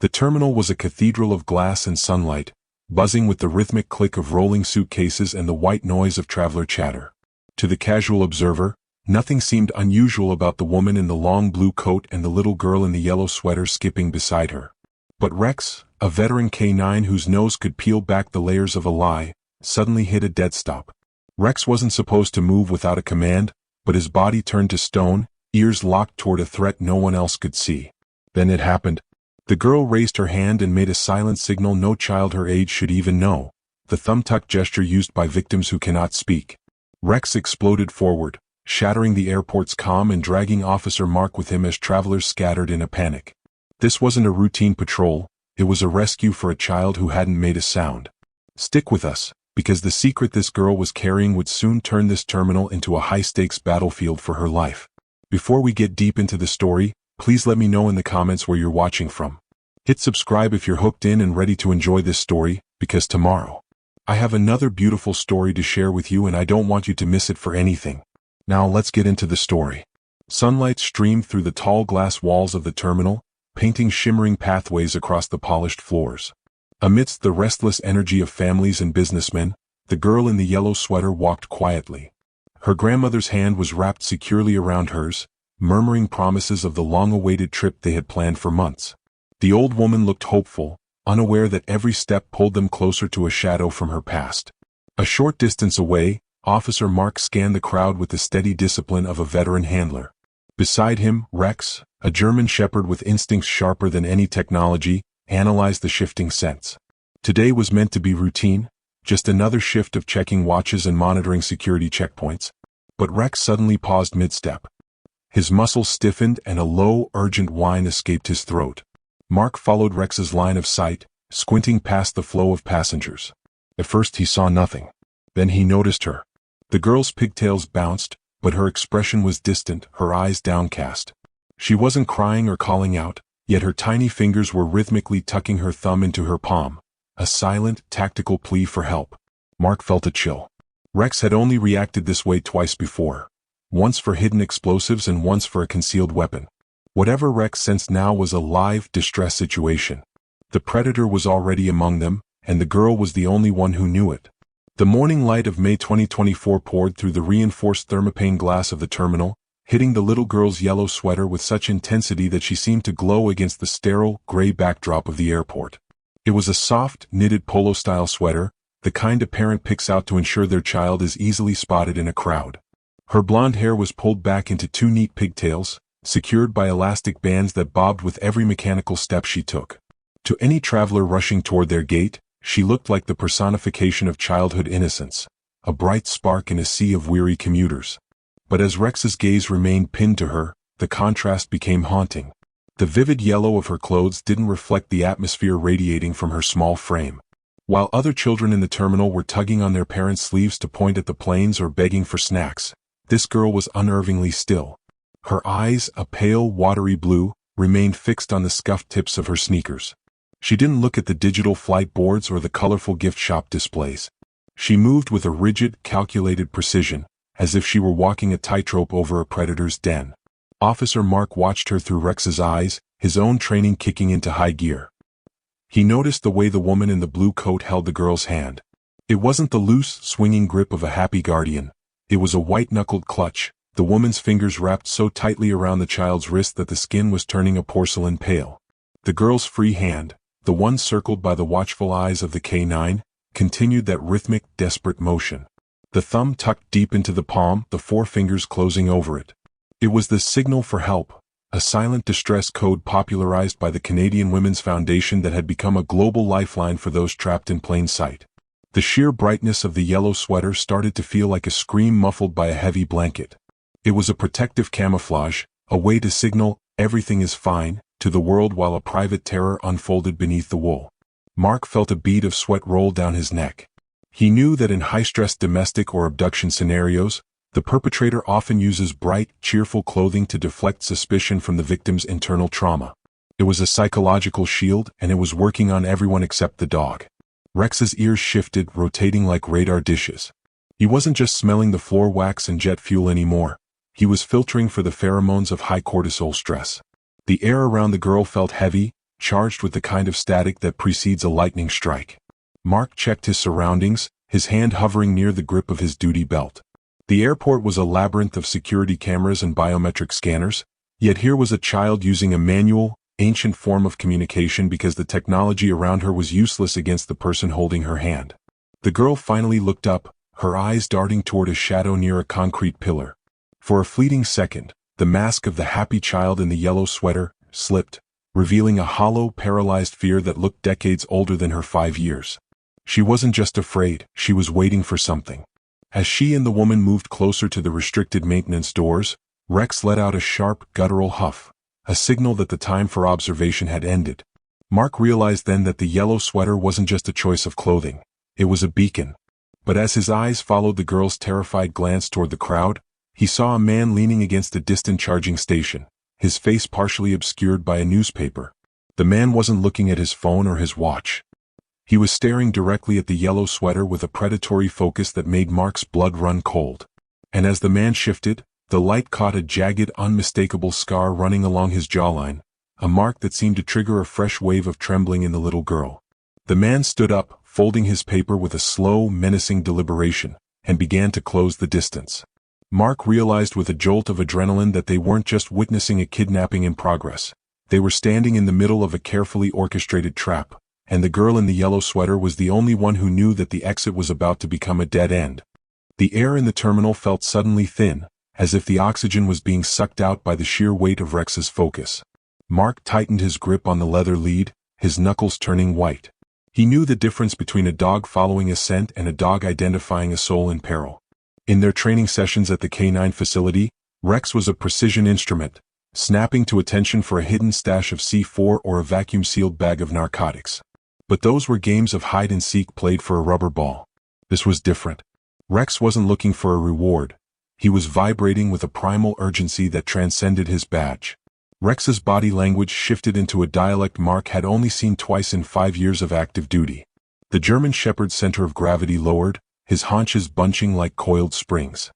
The terminal was a cathedral of glass and sunlight, buzzing with the rhythmic click of rolling suitcases and the white noise of traveler chatter. To the casual observer, nothing seemed unusual about the woman in the long blue coat and the little girl in the yellow sweater skipping beside her. But Rex, a veteran K9 whose nose could peel back the layers of a lie, suddenly hit a dead stop. Rex wasn't supposed to move without a command, but his body turned to stone, ears locked toward a threat no one else could see. Then it happened. The girl raised her hand and made a silent signal no child her age should even know, the thumb-tuck gesture used by victims who cannot speak. Rex exploded forward, shattering the airport's calm and dragging Officer Mark with him as travelers scattered in a panic. This wasn't a routine patrol, it was a rescue for a child who hadn't made a sound. Stick with us, because the secret this girl was carrying would soon turn this terminal into a high-stakes battlefield for her life. Before we get deep into the story, please let me know in the comments where you're watching from. Hit subscribe if you're hooked in and ready to enjoy this story, because tomorrow, I have another beautiful story to share with you and I don't want you to miss it for anything. Now let's get into the story. Sunlight streamed through the tall glass walls of the terminal, painting shimmering pathways across the polished floors. Amidst the restless energy of families and businessmen, the girl in the yellow sweater walked quietly. Her grandmother's hand was wrapped securely around hers, murmuring promises of the long-awaited trip they had planned for months. The old woman looked hopeful, unaware that every step pulled them closer to a shadow from her past. A short distance away, Officer Mark scanned the crowd with the steady discipline of a veteran handler. Beside him, Rex, a German shepherd with instincts sharper than any technology, analyzed the shifting scents. Today was meant to be routine, just another shift of checking watches and monitoring security checkpoints. But Rex suddenly paused mid-step. His muscles stiffened and a low, urgent whine escaped his throat. Mark followed Rex's line of sight, squinting past the flow of passengers. At first he saw nothing. Then he noticed her. The girl's pigtails bounced, but her expression was distant, her eyes downcast. She wasn't crying or calling out, yet her tiny fingers were rhythmically tucking her thumb into her palm, a silent, tactical plea for help. Mark felt a chill. Rex had only reacted this way twice before, once for hidden explosives and once for a concealed weapon. Whatever Rex sensed now was a live, distress situation. The predator was already among them, and the girl was the only one who knew it. The morning light of May 2024 poured through the reinforced thermopane glass of the terminal, hitting the little girl's yellow sweater with such intensity that she seemed to glow against the sterile, gray backdrop of the airport. It was a soft, knitted polo-style sweater, the kind a parent picks out to ensure their child is easily spotted in a crowd. Her blonde hair was pulled back into two neat pigtails, secured by elastic bands that bobbed with every mechanical step she took. To any traveler rushing toward their gate, she looked like the personification of childhood innocence, a bright spark in a sea of weary commuters. But as Rex's gaze remained pinned to her, the contrast became haunting. The vivid yellow of her clothes didn't reflect the atmosphere radiating from her small frame. While other children in the terminal were tugging on their parents' sleeves to point at the planes or begging for snacks, this girl was unnervingly still. Her eyes, a pale, watery blue, remained fixed on the scuffed tips of her sneakers. She didn't look at the digital flight boards or the colorful gift shop displays. She moved with a rigid, calculated precision, as if she were walking a tightrope over a predator's den. Officer Mark watched her through Rex's eyes, his own training kicking into high gear. He noticed the way the woman in the blue coat held the girl's hand. It wasn't the loose, swinging grip of a happy guardian. It was a white-knuckled clutch, the woman's fingers wrapped so tightly around the child's wrist that the skin was turning a porcelain pale. The girl's free hand, the one circled by the watchful eyes of the K9, continued that rhythmic, desperate motion. The thumb tucked deep into the palm, the four fingers closing over it. It was the signal for help, a silent distress code popularized by the Canadian Women's Foundation that had become a global lifeline for those trapped in plain sight. The sheer brightness of the yellow sweater started to feel like a scream muffled by a heavy blanket. It was a protective camouflage, a way to signal, everything is fine, to the world while a private terror unfolded beneath the wool. Mark felt a bead of sweat roll down his neck. He knew that in high-stress domestic or abduction scenarios, the perpetrator often uses bright, cheerful clothing to deflect suspicion from the victim's internal trauma. It was a psychological shield, and it was working on everyone except the dog. Rex's ears shifted, rotating like radar dishes. He wasn't just smelling the floor wax and jet fuel anymore. He was filtering for the pheromones of high cortisol stress. The air around the girl felt heavy, charged with the kind of static that precedes a lightning strike. Mark checked his surroundings, his hand hovering near the grip of his duty belt. The airport was a labyrinth of security cameras and biometric scanners, yet here was a child using a manual, ancient form of communication because the technology around her was useless against the person holding her hand. The girl finally looked up, her eyes darting toward a shadow near a concrete pillar. For a fleeting second, the mask of the happy child in the yellow sweater slipped, revealing a hollow, paralyzed fear that looked decades older than her 5 years. She wasn't just afraid, she was waiting for something. As she and the woman moved closer to the restricted maintenance doors, Rex let out a sharp, guttural huff, a signal that the time for observation had ended. Mark realized then that the yellow sweater wasn't just a choice of clothing, it was a beacon. But as his eyes followed the girl's terrified glance toward the crowd, he saw a man leaning against a distant charging station, his face partially obscured by a newspaper. The man wasn't looking at his phone or his watch. He was staring directly at the yellow sweater with a predatory focus that made Mark's blood run cold. And as the man shifted, the light caught a jagged, unmistakable scar running along his jawline, a mark that seemed to trigger a fresh wave of trembling in the little girl. The man stood up, folding his paper with a slow, menacing deliberation, and began to close the distance. Mark realized with a jolt of adrenaline that they weren't just witnessing a kidnapping in progress. They were standing in the middle of a carefully orchestrated trap, and the girl in the yellow sweater was the only one who knew that the exit was about to become a dead end. The air in the terminal felt suddenly thin, as if the oxygen was being sucked out by the sheer weight of Rex's focus. Mark tightened his grip on the leather lead, his knuckles turning white. He knew the difference between a dog following a scent and a dog identifying a soul in peril. In their training sessions at the K9 facility, Rex was a precision instrument, snapping to attention for a hidden stash of C4 or a vacuum-sealed bag of narcotics. But those were games of hide-and-seek played for a rubber ball. This was different. Rex wasn't looking for a reward. He was vibrating with a primal urgency that transcended his badge. Rex's body language shifted into a dialect Mark had only seen twice in 5 years of active duty. The German Shepherd's center of gravity lowered, his haunches bunching like coiled springs.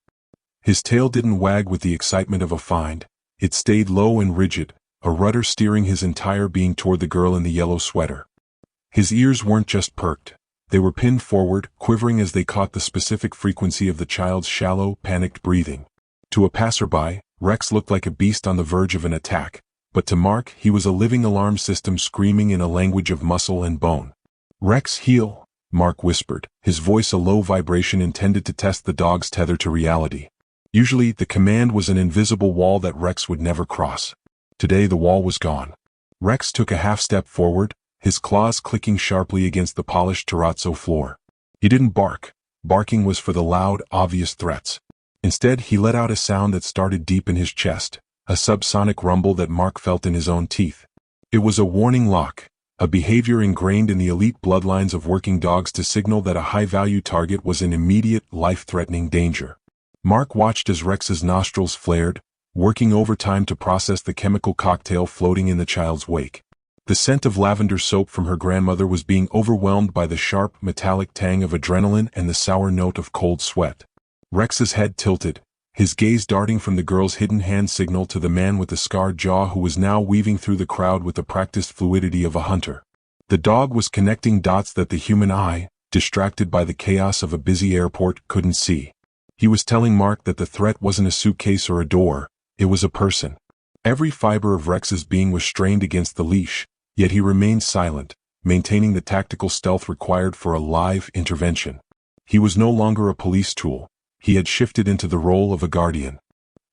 His tail didn't wag with the excitement of a find. It stayed low and rigid, a rudder steering his entire being toward the girl in the yellow sweater. His ears weren't just perked. They were pinned forward, quivering as they caught the specific frequency of the child's shallow, panicked breathing. To a passerby, Rex looked like a beast on the verge of an attack, but to Mark, he was a living alarm system screaming in a language of muscle and bone. "Rex, heel," Mark whispered, his voice a low vibration intended to test the dog's tether to reality. Usually, the command was an invisible wall that Rex would never cross. Today the wall was gone. Rex took a half step forward, his claws clicking sharply against the polished terrazzo floor. He didn't bark. Barking was for the loud, obvious threats. Instead, he let out a sound that started deep in his chest, a subsonic rumble that Mark felt in his own teeth. It was a warning lock, a behavior ingrained in the elite bloodlines of working dogs to signal that a high-value target was in immediate, life-threatening danger. Mark watched as Rex's nostrils flared, working overtime to process the chemical cocktail floating in the child's wake. The scent of lavender soap from her grandmother was being overwhelmed by the sharp, metallic tang of adrenaline and the sour note of cold sweat. Rex's head tilted, his gaze darting from the girl's hidden hand signal to the man with the scarred jaw who was now weaving through the crowd with the practiced fluidity of a hunter. The dog was connecting dots that the human eye, distracted by the chaos of a busy airport, couldn't see. He was telling Mark that the threat wasn't a suitcase or a door, it was a person. Every fiber of Rex's being was strained against the leash, yet he remained silent, maintaining the tactical stealth required for a live intervention. He was no longer a police tool. He had shifted into the role of a guardian.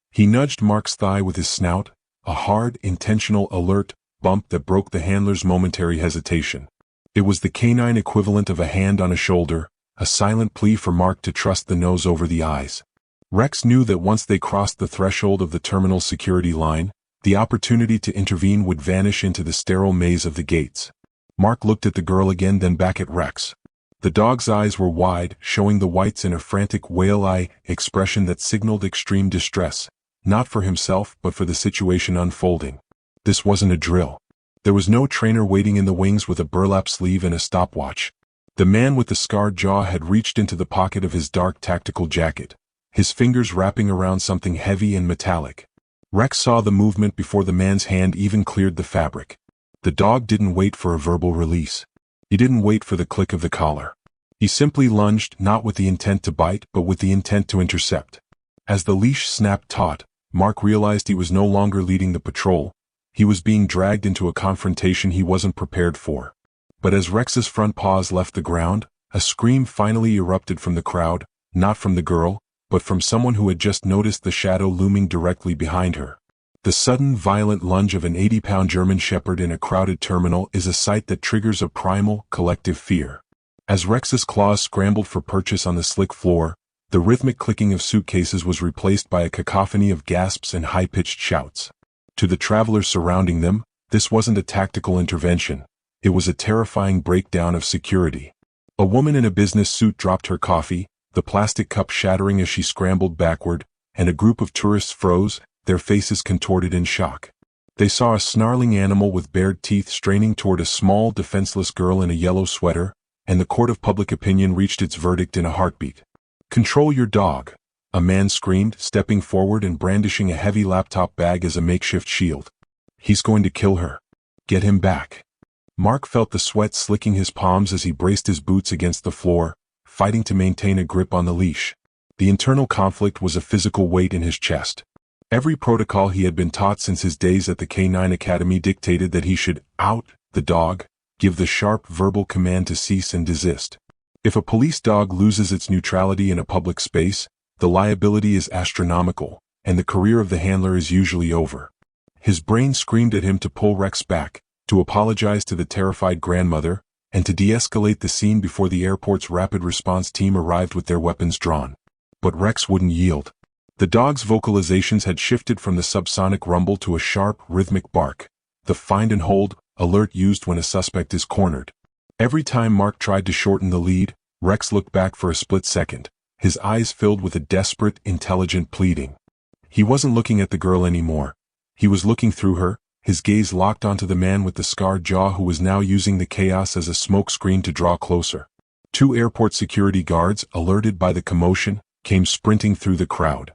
He nudged Mark's thigh with his snout, a hard, intentional, alert bump that broke the handler's momentary hesitation. It was the canine equivalent of a hand on a shoulder, a silent plea for Mark to trust the nose over the eyes. Rex knew that once they crossed the threshold of the terminal security line, the opportunity to intervene would vanish into the sterile maze of the gates. Mark looked at the girl again, then back at Rex. The dog's eyes were wide, showing the whites in a frantic whale-eye expression that signaled extreme distress, not for himself but for the situation unfolding. This wasn't a drill. There was no trainer waiting in the wings with a burlap sleeve and a stopwatch. The man with the scarred jaw had reached into the pocket of his dark tactical jacket, his fingers wrapping around something heavy and metallic. Rex saw the movement before the man's hand even cleared the fabric. The dog didn't wait for a verbal release. He didn't wait for the click of the collar. He simply lunged, not with the intent to bite, but with the intent to intercept. As the leash snapped taut, Mark realized he was no longer leading the patrol. He was being dragged into a confrontation he wasn't prepared for. But as Rex's front paws left the ground, a scream finally erupted from the crowd, not from the girl, but from someone who had just noticed the shadow looming directly behind her. The sudden, violent lunge of an 80-pound German Shepherd in a crowded terminal is a sight that triggers a primal, collective fear. As Rex's claws scrambled for purchase on the slick floor, the rhythmic clicking of suitcases was replaced by a cacophony of gasps and high-pitched shouts. To the travelers surrounding them, this wasn't a tactical intervention. It was a terrifying breakdown of security. A woman in a business suit dropped her coffee, the plastic cup shattering as she scrambled backward, and a group of tourists froze, their faces contorted in shock. They saw a snarling animal with bared teeth straining toward a small, defenseless girl in a yellow sweater, and the court of public opinion reached its verdict in a heartbeat. "Control your dog," a man screamed, stepping forward and brandishing a heavy laptop bag as a makeshift shield. "He's going to kill her. Get him back." Mark felt the sweat slicking his palms as he braced his boots against the floor, fighting to maintain a grip on the leash. The internal conflict was a physical weight in his chest. Every protocol he had been taught since his days at the K9 Academy dictated that he should out the dog, give the sharp verbal command to cease and desist. If a police dog loses its neutrality in a public space, the liability is astronomical, and the career of the handler is usually over. His brain screamed at him to pull Rex back, to apologize to the terrified grandmother, and to de-escalate the scene before the airport's rapid response team arrived with their weapons drawn. But Rex wouldn't yield. The dog's vocalizations had shifted from the subsonic rumble to a sharp, rhythmic bark, the find and hold alert used when a suspect is cornered. Every time Mark tried to shorten the lead, Rex looked back for a split second, his eyes filled with a desperate, intelligent pleading. He wasn't looking at the girl anymore. He was looking through her, his gaze locked onto the man with the scarred jaw who was now using the chaos as a smokescreen to draw closer. 2 airport security guards, alerted by the commotion, came sprinting through the crowd.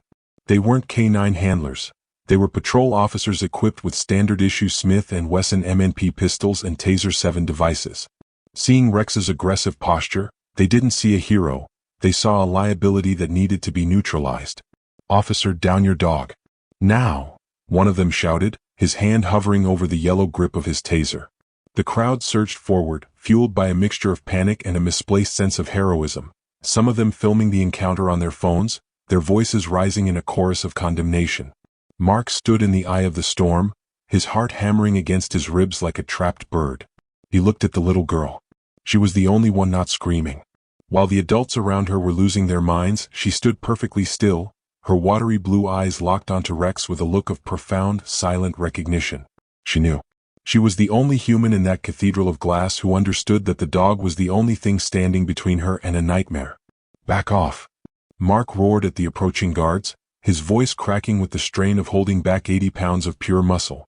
They weren't K9 handlers. They were patrol officers equipped with standard-issue Smith & Wesson MNP pistols and Taser 7 devices. Seeing Rex's aggressive posture, they didn't see a hero. They saw a liability that needed to be neutralized. "Officer, down your dog. Now!" one of them shouted, his hand hovering over the yellow grip of his taser. The crowd surged forward, fueled by a mixture of panic and a misplaced sense of heroism, some of them filming the encounter on their phones, their voices rising in a chorus of condemnation. Mark stood in the eye of the storm, his heart hammering against his ribs like a trapped bird. He looked at the little girl. She was the only one not screaming. While the adults around her were losing their minds, she stood perfectly still, her watery blue eyes locked onto Rex with a look of profound, silent recognition. She knew. She was the only human in that cathedral of glass who understood that the dog was the only thing standing between her and a nightmare. "Back off." Mark roared at the approaching guards, his voice cracking with the strain of holding back 80 pounds of pure muscle.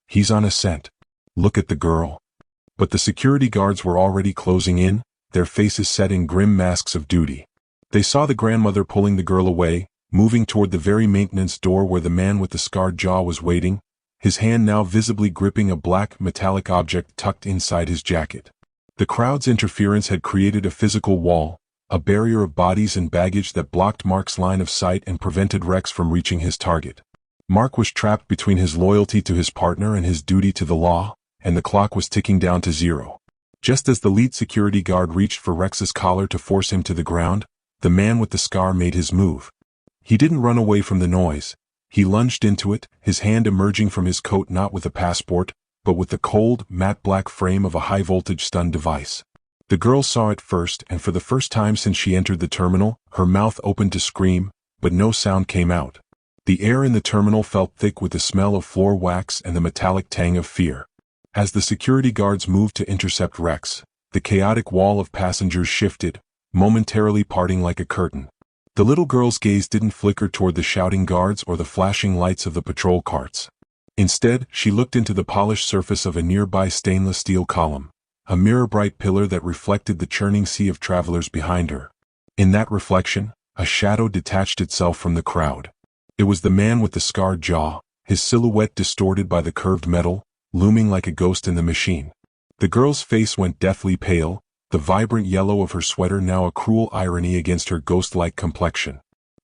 "He's on a scent. Look at the girl." But the security guards were already closing in, their faces set in grim masks of duty. They saw the grandmother pulling the girl away, moving toward the very maintenance door where the man with the scarred jaw was waiting, his hand now visibly gripping a black, metallic object tucked inside his jacket. The crowd's interference had created a physical wall, a barrier of bodies and baggage that blocked Mark's line of sight and prevented Rex from reaching his target. Mark was trapped between his loyalty to his partner and his duty to the law, and the clock was ticking down to 0. Just as the lead security guard reached for Rex's collar to force him to the ground, the man with the scar made his move. He didn't run away from the noise. He lunged into it, his hand emerging from his coat not with a passport, but with the cold, matte black frame of a high-voltage stun device. The girl saw it first, and for the first time since she entered the terminal, her mouth opened to scream, but no sound came out. The air in the terminal felt thick with the smell of floor wax and the metallic tang of fear. As the security guards moved to intercept Rex, the chaotic wall of passengers shifted, momentarily parting like a curtain. The little girl's gaze didn't flicker toward the shouting guards or the flashing lights of the patrol carts. Instead, she looked into the polished surface of a nearby stainless steel column, a mirror-bright pillar that reflected the churning sea of travelers behind her. In that reflection, a shadow detached itself from the crowd. It was the man with the scarred jaw, his silhouette distorted by the curved metal, looming like a ghost in the machine. The girl's face went deathly pale, the vibrant yellow of her sweater now a cruel irony against her ghost-like complexion.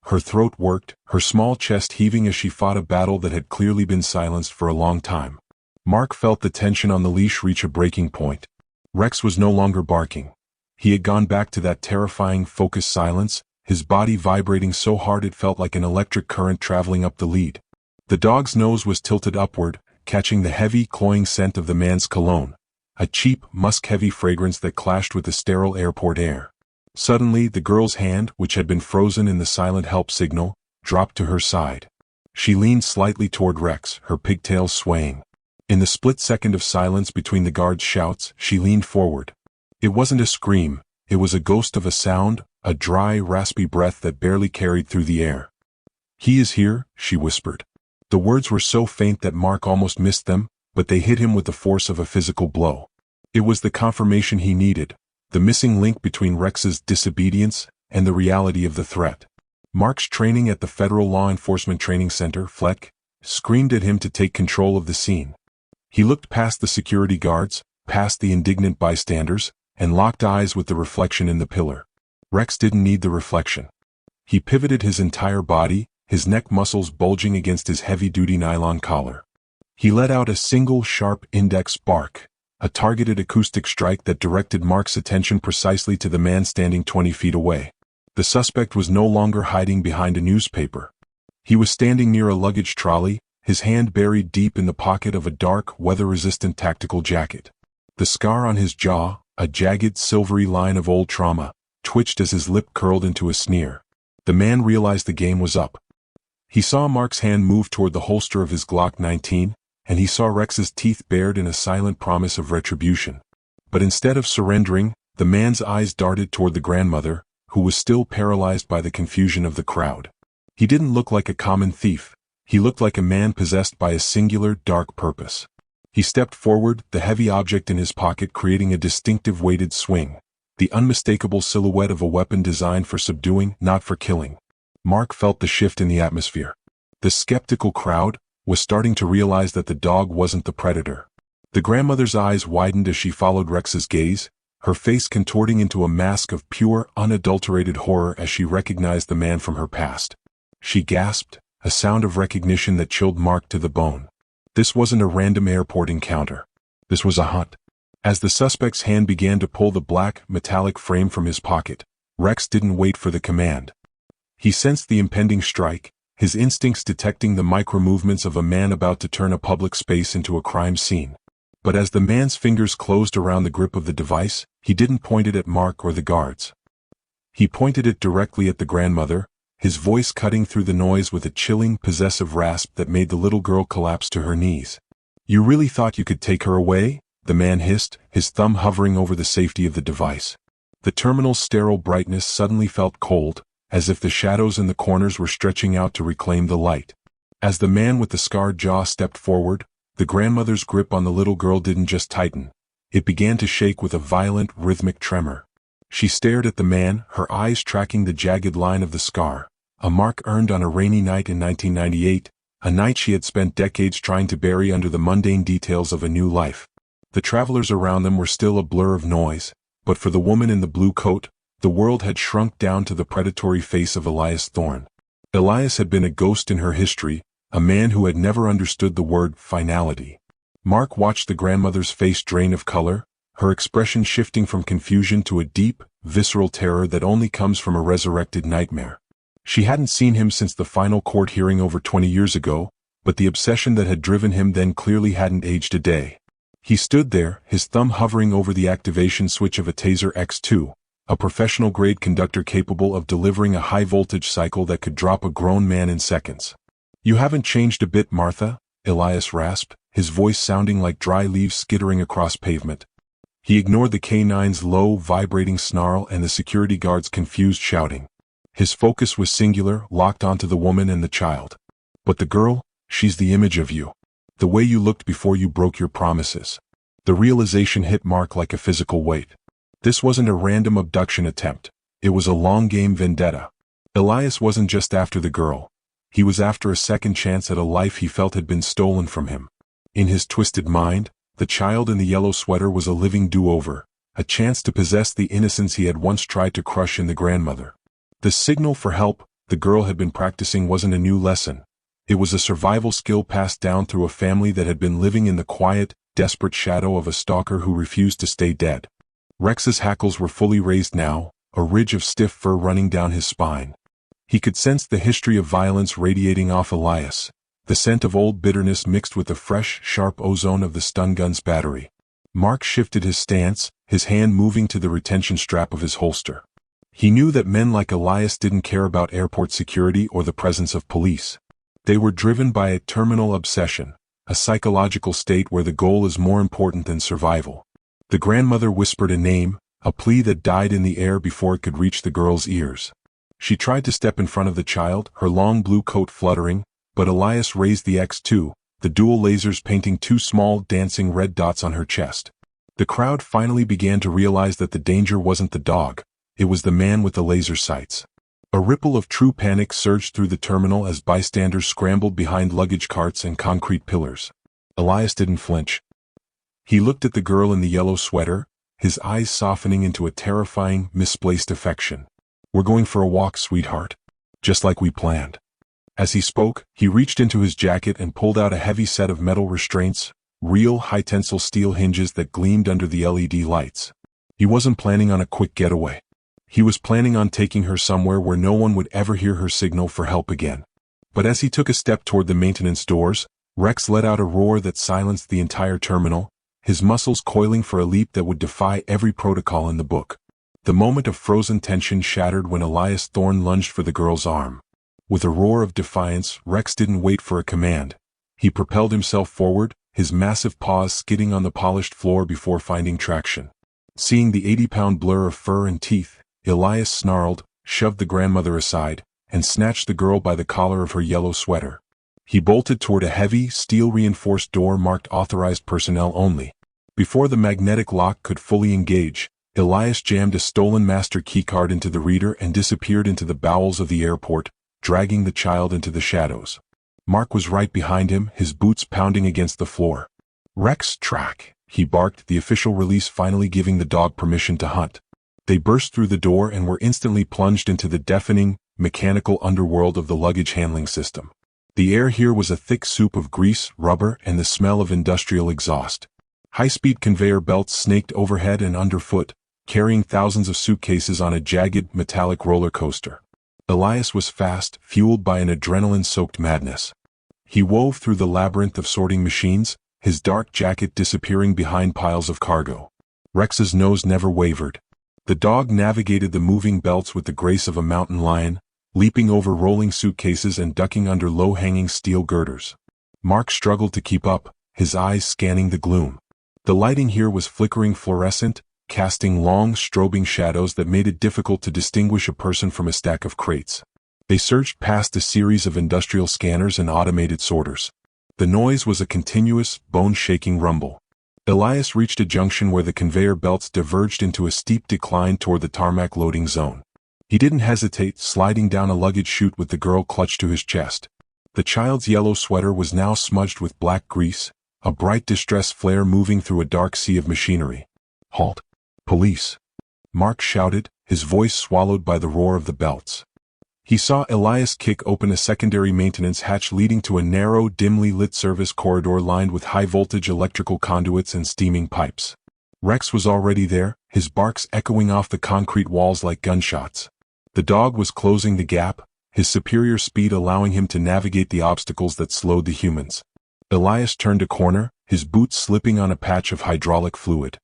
Her throat worked, her small chest heaving as she fought a battle that had clearly been silenced for a long time. Mark felt the tension on the leash reach a breaking point. Rex was no longer barking. He had gone back to that terrifying, focused silence, his body vibrating so hard it felt like an electric current traveling up the lead. The dog's nose was tilted upward, catching the heavy, cloying scent of the man's cologne, a cheap, musk-heavy fragrance that clashed with the sterile airport air. Suddenly, the girl's hand, which had been frozen in the silent help signal, dropped to her side. She leaned slightly toward Rex, her pigtails swaying. In the split second of silence between the guards' shouts, she leaned forward. It wasn't a scream, it was a ghost of a sound, a dry, raspy breath that barely carried through the air. "He is here," she whispered. The words were so faint that Mark almost missed them, but they hit him with the force of a physical blow. It was the confirmation he needed, the missing link between Rex's disobedience and the reality of the threat. Mark's training at the Federal Law Enforcement Training Center, FLEC, screamed at him to take control of the scene. He looked past the security guards, past the indignant bystanders, and locked eyes with the reflection in the pillar. Rex didn't need the reflection. He pivoted his entire body, his neck muscles bulging against his heavy-duty nylon collar. He let out a single sharp index bark, a targeted acoustic strike that directed Mark's attention precisely to the man standing 20 feet away. The suspect was no longer hiding behind a newspaper. He was standing near a luggage trolley, his hand buried deep in the pocket of a dark, weather-resistant tactical jacket. The scar on his jaw, a jagged, silvery line of old trauma, twitched as his lip curled into a sneer. The man realized the game was up. He saw Mark's hand move toward the holster of his Glock 19, and he saw Rex's teeth bared in a silent promise of retribution. But instead of surrendering, the man's eyes darted toward the grandmother, who was still paralyzed by the confusion of the crowd. He didn't look like a common thief. He looked like a man possessed by a singular, dark purpose. He stepped forward, the heavy object in his pocket creating a distinctive weighted swing, the unmistakable silhouette of a weapon designed for subduing, not for killing. Mark felt the shift in the atmosphere. The skeptical crowd was starting to realize that the dog wasn't the predator. The grandmother's eyes widened as she followed Rex's gaze, her face contorting into a mask of pure, unadulterated horror as she recognized the man from her past. She gasped, a sound of recognition that chilled Mark to the bone. This wasn't a random airport encounter. This was a hunt. As the suspect's hand began to pull the black, metallic frame from his pocket, Rex didn't wait for the command. He sensed the impending strike, his instincts detecting the micro-movements of a man about to turn a public space into a crime scene. But as the man's fingers closed around the grip of the device, he didn't point it at Mark or the guards. He pointed it directly at the grandmother, his voice cutting through the noise with a chilling, possessive rasp that made the little girl collapse to her knees. "You really thought you could take her away?" the man hissed, his thumb hovering over the safety of the device. The terminal's sterile brightness suddenly felt cold, as if the shadows in the corners were stretching out to reclaim the light. As the man with the scarred jaw stepped forward, the grandmother's grip on the little girl didn't just tighten. It began to shake with a violent, rhythmic tremor. She stared at the man, her eyes tracking the jagged line of the scar, a mark earned on a rainy night in 1998, a night she had spent decades trying to bury under the mundane details of a new life. The travelers around them were still a blur of noise, but for the woman in the blue coat, the world had shrunk down to the predatory face of Elias Thorne. Elias had been a ghost in her history, a man who had never understood the word finality. Mark watched the grandmother's face drain of color, her expression shifting from confusion to a deep, visceral terror that only comes from a resurrected nightmare. She hadn't seen him since the final court hearing over 20 years ago, but the obsession that had driven him then clearly hadn't aged a day. He stood there, his thumb hovering over the activation switch of a Taser X2, a professional-grade conductor capable of delivering a high-voltage cycle that could drop a grown man in seconds. "You haven't changed a bit, Martha," Elias rasped, his voice sounding like dry leaves skittering across pavement. He ignored the K9's low, vibrating snarl and the security guard's confused shouting. His focus was singular, locked onto the woman and the child. "But the girl, she's the image of you. The way you looked before you broke your promises." The realization hit Mark like a physical weight. This wasn't a random abduction attempt. It was a long-game vendetta. Elias wasn't just after the girl. He was after a second chance at a life he felt had been stolen from him. In his twisted mind, the child in the yellow sweater was a living do-over, a chance to possess the innocence he had once tried to crush in the grandmother. The signal for help the girl had been practicing wasn't a new lesson. It was a survival skill passed down through a family that had been living in the quiet, desperate shadow of a stalker who refused to stay dead. Rex's hackles were fully raised now, a ridge of stiff fur running down his spine. He could sense the history of violence radiating off Elias, the scent of old bitterness mixed with the fresh, sharp ozone of the stun gun's battery. Mark shifted his stance, his hand moving to the retention strap of his holster. He knew that men like Elias didn't care about airport security or the presence of police. They were driven by a terminal obsession, a psychological state where the goal is more important than survival. The grandmother whispered a name, a plea that died in the air before it could reach the girl's ears. She tried to step in front of the child, her long blue coat fluttering, but Elias raised the X2, the dual lasers painting two small dancing red dots on her chest. The crowd finally began to realize that the danger wasn't the dog, it was the man with the laser sights. A ripple of true panic surged through the terminal as bystanders scrambled behind luggage carts and concrete pillars. Elias didn't flinch. He looked at the girl in the yellow sweater, his eyes softening into a terrifying, misplaced affection. "We're going for a walk, sweetheart. Just like we planned." As he spoke, he reached into his jacket and pulled out a heavy set of metal restraints, real high-tensile steel hinges that gleamed under the LED lights. He wasn't planning on a quick getaway. He was planning on taking her somewhere where no one would ever hear her signal for help again. But as he took a step toward the maintenance doors, Rex let out a roar that silenced the entire terminal, his muscles coiling for a leap that would defy every protocol in the book. The moment of frozen tension shattered when Elias Thorne lunged for the girl's arm. With a roar of defiance, Rex didn't wait for a command. He propelled himself forward, his massive paws skidding on the polished floor before finding traction. Seeing the 80-pound blur of fur and teeth, Elias snarled, shoved the grandmother aside, and snatched the girl by the collar of her yellow sweater. He bolted toward a heavy, steel-reinforced door marked Authorized Personnel Only. Before the magnetic lock could fully engage, Elias jammed a stolen master keycard into the reader and disappeared into the bowels of the airport, dragging the child into the shadows. Mark was right behind him, his boots pounding against the floor. "Rex, track," he barked, the official release finally giving the dog permission to hunt. They burst through the door and were instantly plunged into the deafening, mechanical underworld of the luggage handling system. The air here was a thick soup of grease, rubber, and the smell of industrial exhaust. High-speed conveyor belts snaked overhead and underfoot, carrying thousands of suitcases on a jagged, metallic roller coaster. Elias was fast, fueled by an adrenaline-soaked madness. He wove through the labyrinth of sorting machines, his dark jacket disappearing behind piles of cargo. Rex's nose never wavered. The dog navigated the moving belts with the grace of a mountain lion, leaping over rolling suitcases and ducking under low-hanging steel girders. Mark struggled to keep up, his eyes scanning the gloom. The lighting here was flickering fluorescent, casting long, strobing shadows that made it difficult to distinguish a person from a stack of crates. They surged past a series of industrial scanners and automated sorters. The noise was a continuous, bone-shaking rumble. Elias reached a junction where the conveyor belts diverged into a steep decline toward the tarmac loading zone. He didn't hesitate, sliding down a luggage chute with the girl clutched to his chest. The child's yellow sweater was now smudged with black grease, a bright distress flare moving through a dark sea of machinery. "Halt! Police!" Mark shouted, his voice swallowed by the roar of the belts. He saw Elias kick open a secondary maintenance hatch leading to a narrow, dimly lit service corridor lined with high-voltage electrical conduits and steaming pipes. Rex was already there, his barks echoing off the concrete walls like gunshots. The dog was closing the gap, his superior speed allowing him to navigate the obstacles that slowed the humans. Elias turned a corner, his boots slipping on a patch of hydraulic fluid.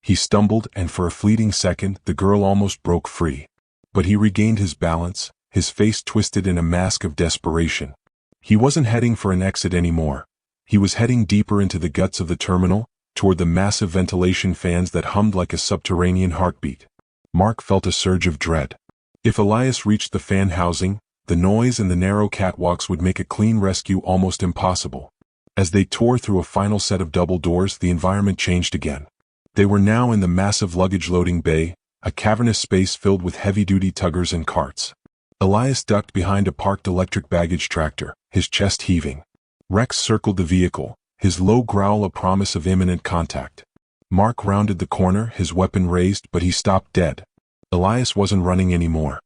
He stumbled, and for a fleeting second, the girl almost broke free. But he regained his balance, his face twisted in a mask of desperation. He wasn't heading for an exit anymore. He was heading deeper into the guts of the terminal, toward the massive ventilation fans that hummed like a subterranean heartbeat. Mark felt a surge of dread. If Elias reached the fan housing, the noise and the narrow catwalks would make a clean rescue almost impossible. As they tore through a final set of double doors, the environment changed again. They were now in the massive luggage loading bay, a cavernous space filled with heavy-duty tuggers and carts. Elias ducked behind a parked electric baggage tractor, his chest heaving. Rex circled the vehicle, his low growl a promise of imminent contact. Mark rounded the corner, his weapon raised, but he stopped dead. Elias wasn't running anymore.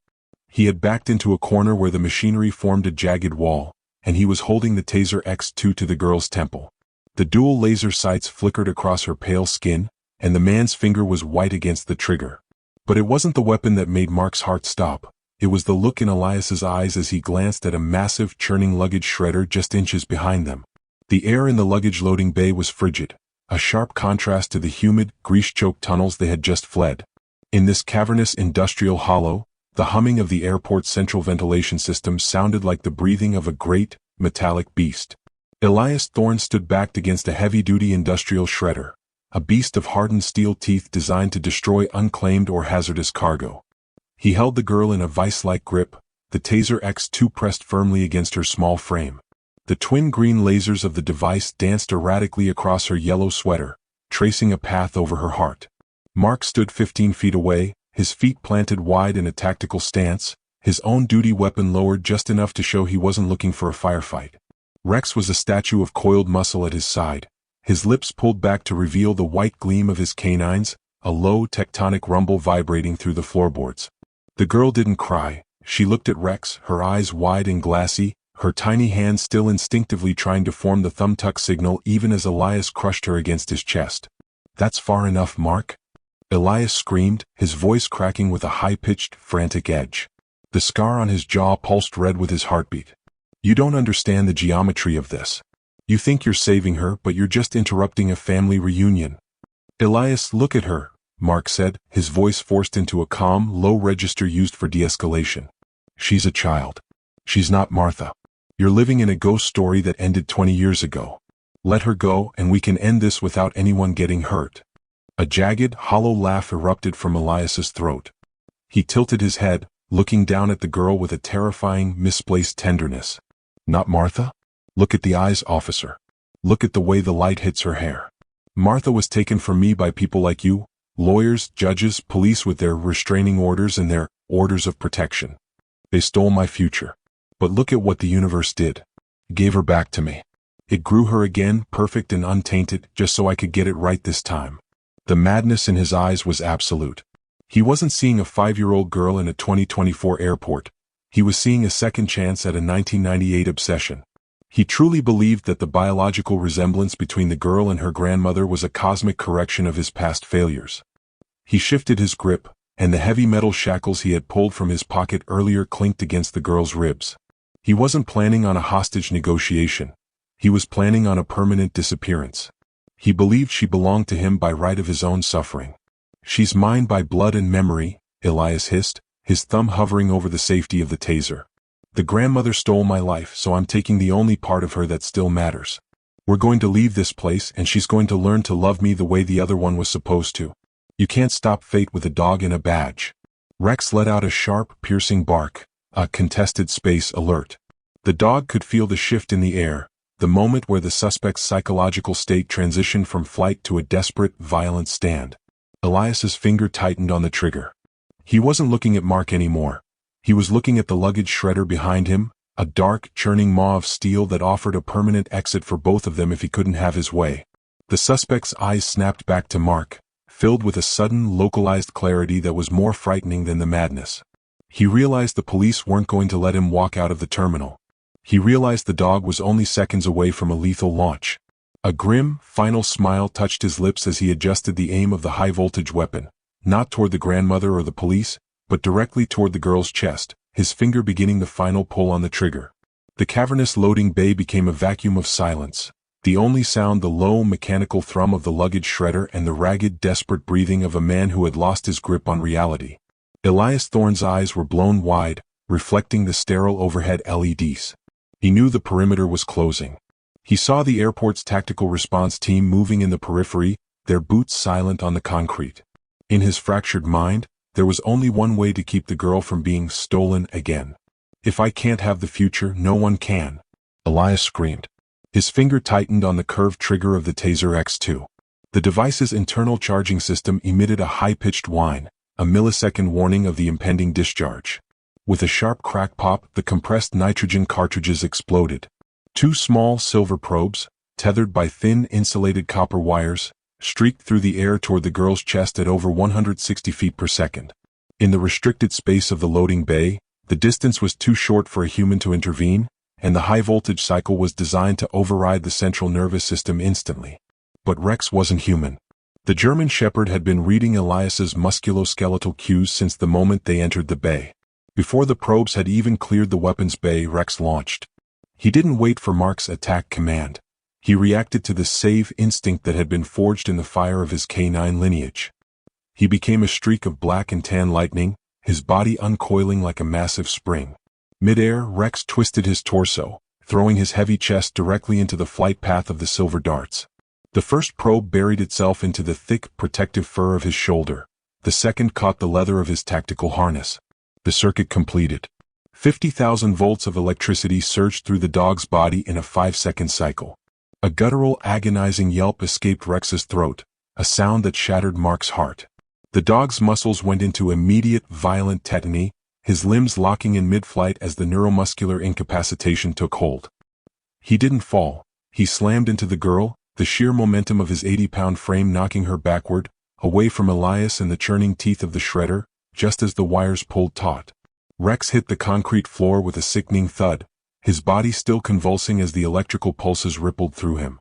He had backed into a corner where the machinery formed a jagged wall, and he was holding the Taser X2 to the girl's temple. The dual laser sights flickered across her pale skin, and the man's finger was white against the trigger. But it wasn't the weapon that made Mark's heart stop. It was the look in Elias's eyes as he glanced at a massive, churning luggage shredder just inches behind them. The air in the luggage loading bay was frigid, a sharp contrast to the humid, grease-choked tunnels they had just fled. In this cavernous industrial hollow, the humming of the airport's central ventilation system sounded like the breathing of a great, metallic beast. Elias Thorne stood backed against a heavy-duty industrial shredder, a beast of hardened steel teeth designed to destroy unclaimed or hazardous cargo. He held the girl in a vice-like grip, the Taser X2 pressed firmly against her small frame. The twin green lasers of the device danced erratically across her yellow sweater, tracing a path over her heart. Mark stood 15 feet away, his feet planted wide in a tactical stance, his own duty weapon lowered just enough to show he wasn't looking for a firefight. Rex was a statue of coiled muscle at his side, his lips pulled back to reveal the white gleam of his canines, a low tectonic rumble vibrating through the floorboards. The girl didn't cry. She looked at Rex, her eyes wide and glassy, her tiny hands still instinctively trying to form the thumb-tuck signal even as Elias crushed her against his chest. "That's far enough, Mark." Elias screamed, his voice cracking with a high-pitched, frantic edge. The scar on his jaw pulsed red with his heartbeat. "You don't understand the geometry of this. You think you're saving her, but you're just interrupting a family reunion." "Elias, look at her," Mark said, his voice forced into a calm, low register used for de-escalation. "She's a child. She's not Martha. You're living in a ghost story that ended 20 years ago. Let her go, and we can end this without anyone getting hurt." A jagged, hollow laugh erupted from Elias's throat. He tilted his head, looking down at the girl with a terrifying, misplaced tenderness. "Not Martha? Look at the eyes, officer. Look at the way the light hits her hair. Martha was taken from me by people like you, lawyers, judges, police with their restraining orders and their orders of protection. They stole my future. But look at what the universe did. Gave her back to me. It grew her again, perfect and untainted, just so I could get it right this time." The madness in his eyes was absolute. He wasn't seeing a 5-year-old girl in a 2024 airport. He was seeing a second chance at a 1998 obsession. He truly believed that the biological resemblance between the girl and her grandmother was a cosmic correction of his past failures. He shifted his grip, and the heavy metal shackles he had pulled from his pocket earlier clinked against the girl's ribs. He wasn't planning on a hostage negotiation. He was planning on a permanent disappearance. He believed she belonged to him by right of his own suffering. "She's mine by blood and memory," Elias hissed, his thumb hovering over the safety of the taser. "The grandmother stole my life, so I'm taking the only part of her that still matters. We're going to leave this place, and she's going to learn to love me the way the other one was supposed to. You can't stop fate with a dog and a badge." Rex let out a sharp, piercing bark, a contested space alert. The dog could feel the shift in the air, the moment where the suspect's psychological state transitioned from flight to a desperate, violent stand. Elias's finger tightened on the trigger. He wasn't looking at Mark anymore. He was looking at the luggage shredder behind him, a dark, churning maw of steel that offered a permanent exit for both of them if he couldn't have his way. The suspect's eyes snapped back to Mark, filled with a sudden, localized clarity that was more frightening than the madness. He realized the police weren't going to let him walk out of the terminal. He realized the dog was only seconds away from a lethal launch. A grim, final smile touched his lips as he adjusted the aim of the high-voltage weapon, not toward the grandmother or the police, but directly toward the girl's chest, his finger beginning the final pull on the trigger. The cavernous loading bay became a vacuum of silence, the only sound the low, mechanical thrum of the luggage shredder and the ragged, desperate breathing of a man who had lost his grip on reality. Elias Thorne's eyes were blown wide, reflecting the sterile overhead LEDs. He knew the perimeter was closing. He saw the airport's tactical response team moving in the periphery, their boots silent on the concrete. In his fractured mind, there was only one way to keep the girl from being stolen again. "If I can't have the future, no one can," Elias screamed. His finger tightened on the curved trigger of the Taser X2. The device's internal charging system emitted a high-pitched whine, a millisecond warning of the impending discharge. With a sharp crack pop, the compressed nitrogen cartridges exploded. Two small silver probes, tethered by thin insulated copper wires, streaked through the air toward the girl's chest at over 160 feet per second. In the restricted space of the loading bay, the distance was too short for a human to intervene, and the high-voltage cycle was designed to override the central nervous system instantly. But Rex wasn't human. The German Shepherd had been reading Elias's musculoskeletal cues since the moment they entered the bay. Before the probes had even cleared the weapons bay, Rex launched. He didn't wait for Mark's attack command. He reacted to the save instinct that had been forged in the fire of his canine lineage. He became a streak of black and tan lightning, his body uncoiling like a massive spring. Mid-air, Rex twisted his torso, throwing his heavy chest directly into the flight path of the silver darts. The first probe buried itself into the thick, protective fur of his shoulder. The second caught the leather of his tactical harness. The circuit completed. 50,000 volts of electricity surged through the dog's body in a 5-second cycle. A guttural, agonizing yelp escaped Rex's throat, a sound that shattered Mark's heart. The dog's muscles went into immediate, violent tetany, his limbs locking in mid-flight as the neuromuscular incapacitation took hold. He didn't fall. He slammed into the girl, the sheer momentum of his 80-pound frame knocking her backward, away from Elias and the churning teeth of the shredder, just as the wires pulled taut. Rex hit the concrete floor with a sickening thud, his body still convulsing as the electrical pulses rippled through him.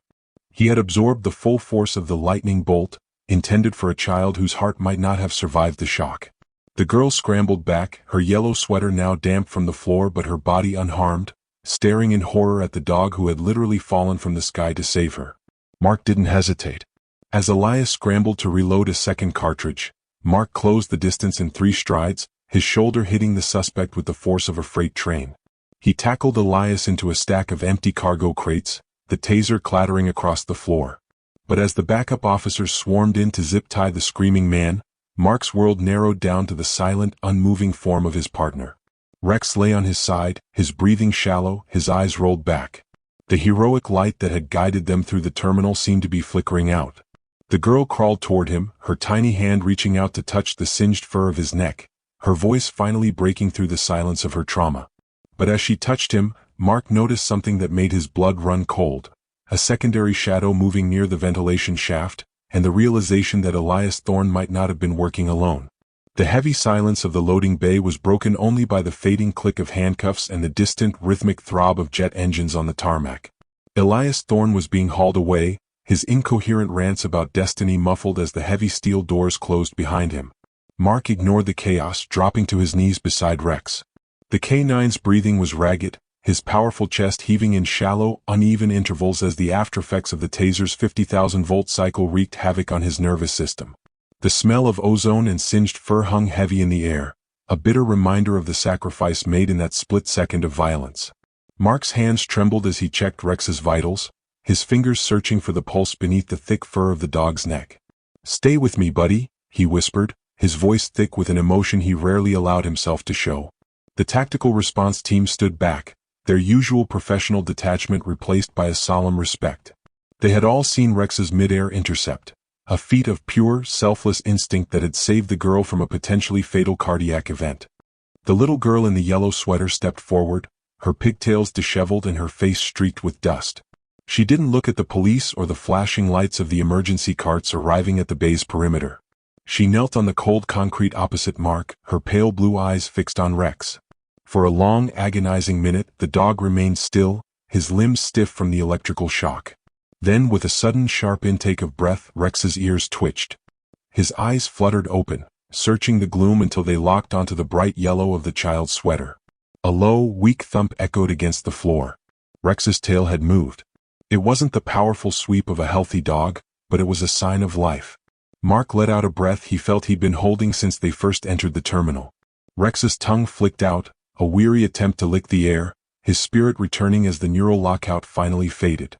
He had absorbed the full force of the lightning bolt, intended for a child whose heart might not have survived the shock. The girl scrambled back, her yellow sweater now damp from the floor but her body unharmed, staring in horror at the dog who had literally fallen from the sky to save her. Mark didn't hesitate. As Elias scrambled to reload a second cartridge, Mark closed the distance in 3 strides, his shoulder hitting the suspect with the force of a freight train. He tackled Elias into a stack of empty cargo crates, the taser clattering across the floor. But as the backup officers swarmed in to zip-tie the screaming man, Mark's world narrowed down to the silent, unmoving form of his partner. Rex lay on his side, his breathing shallow, his eyes rolled back. The heroic light that had guided them through the terminal seemed to be flickering out. The girl crawled toward him, her tiny hand reaching out to touch the singed fur of his neck, her voice finally breaking through the silence of her trauma. But as she touched him, Mark noticed something that made his blood run cold. A secondary shadow moving near the ventilation shaft, and the realization that Elias Thorne might not have been working alone. The heavy silence of the loading bay was broken only by the fading click of handcuffs and the distant, rhythmic throb of jet engines on the tarmac. Elias Thorne was being hauled away, his incoherent rants about destiny muffled as the heavy steel doors closed behind him. Mark ignored the chaos, dropping to his knees beside Rex. The K9's breathing was ragged, his powerful chest heaving in shallow, uneven intervals as the aftereffects of the taser's 50,000-volt cycle wreaked havoc on his nervous system. The smell of ozone and singed fur hung heavy in the air, a bitter reminder of the sacrifice made in that split second of violence. Mark's hands trembled as he checked Rex's vitals, his fingers searching for the pulse beneath the thick fur of the dog's neck. "Stay with me, buddy," he whispered, his voice thick with an emotion he rarely allowed himself to show. The tactical response team stood back, their usual professional detachment replaced by a solemn respect. They had all seen Rex's mid-air intercept, a feat of pure, selfless instinct that had saved the girl from a potentially fatal cardiac event. The little girl in the yellow sweater stepped forward, her pigtails disheveled and her face streaked with dust. She didn't look at the police or the flashing lights of the emergency carts arriving at the bay's perimeter. She knelt on the cold concrete opposite Mark, her pale blue eyes fixed on Rex. For a long, agonizing minute, the dog remained still, his limbs stiff from the electrical shock. Then, with a sudden sharp intake of breath, Rex's ears twitched. His eyes fluttered open, searching the gloom until they locked onto the bright yellow of the child's sweater. A low, weak thump echoed against the floor. Rex's tail had moved. It wasn't the powerful sweep of a healthy dog, but it was a sign of life. Mark let out a breath he felt he'd been holding since they first entered the terminal. Rex's tongue flicked out, a weary attempt to lick the air, his spirit returning as the neural lockout finally faded.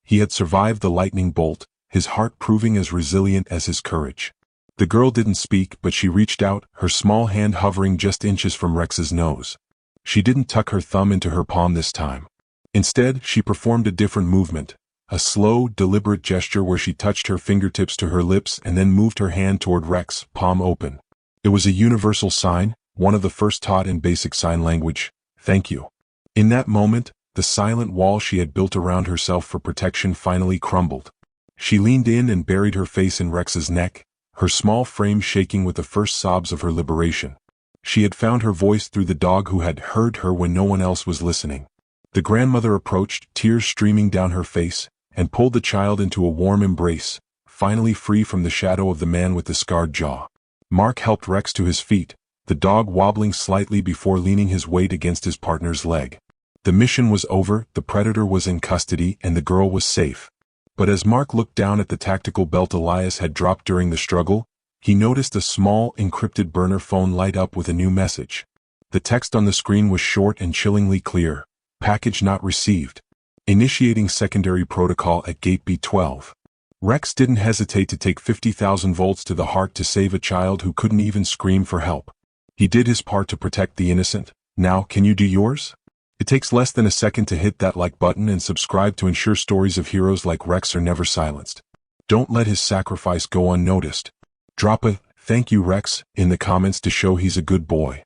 He had survived the lightning bolt, his heart proving as resilient as his courage. The girl didn't speak, but she reached out, her small hand hovering just inches from Rex's nose. She didn't tuck her thumb into her palm this time. Instead, she performed a different movement, a slow, deliberate gesture where she touched her fingertips to her lips and then moved her hand toward Rex, palm open. It was a universal sign, one of the first taught in basic sign language, "Thank you." In that moment, The silent wall she had built around herself for protection finally crumbled. She leaned in and buried her face in Rex's neck, her small frame shaking with the first sobs of her liberation. She had found her voice through the dog who had heard her when no one else was listening. The grandmother approached, tears streaming down her face, and pulled the child into a warm embrace, finally free from the shadow of the man with the scarred jaw. Mark helped Rex to his feet, the dog wobbling slightly before leaning his weight against his partner's leg. The mission was over, the predator was in custody, and the girl was safe. But as Mark looked down at the tactical belt Elias had dropped during the struggle, he noticed a small, encrypted burner phone light up with a new message. The text on the screen was short and chillingly clear. Package not received. Initiating secondary protocol at gate B12. Rex didn't hesitate to take 50,000 volts to the heart to save a child who couldn't even scream for help. He did his part to protect the innocent. Now, can you do yours? It takes less than a second to hit that like button and subscribe to ensure stories of heroes like Rex are never silenced. Don't let his sacrifice go unnoticed. Drop a "thank you Rex" in the comments to show he's a good boy.